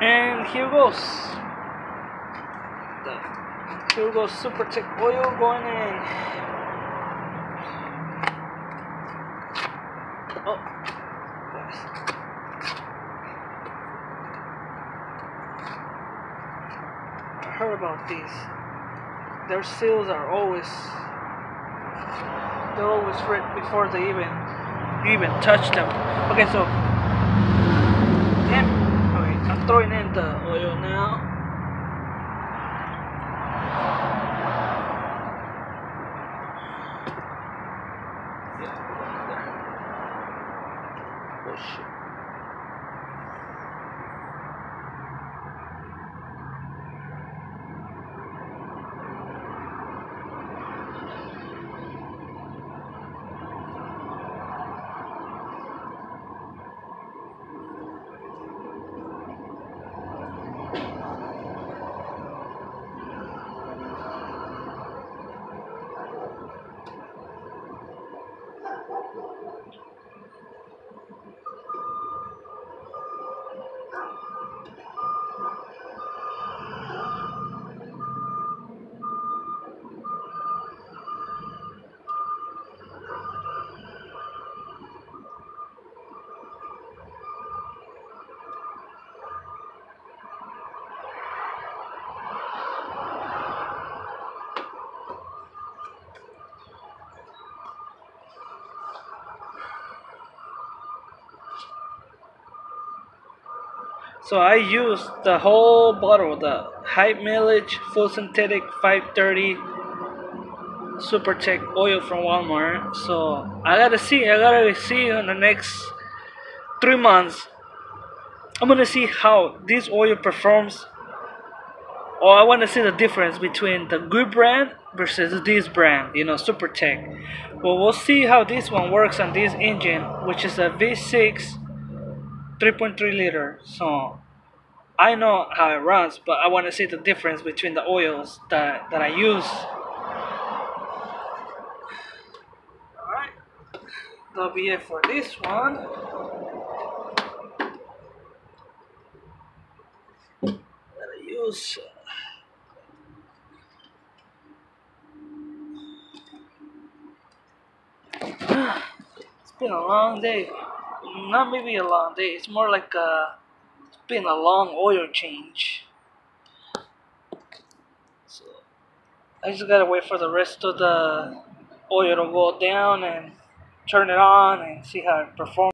And here goes Super Tech oil going in. Oh, yes. I heard about these. Their seals are always ripped before they even touch them. Okay, so okay, I'm throwing in the oil now. Oh shit. So I used the whole bottle, the high mileage full synthetic 530 Super Tech oil from Walmart. So I gotta see in the next 3 months. I'm gonna see how this oil performs, or I wanna see the difference between the good brand versus this brand, Super Tech. Well, we'll see how this one works on this engine, which is a V6 3.3 liter. So I know how it runs, but I want to see the difference between the oils that I use. Alright, that'll be it for this one. Gotta use. It's been a long day. Not maybe a long day, it's more like it's been a long oil change. So I just gotta wait for the rest of the oil to go down and turn it on and see how it performs.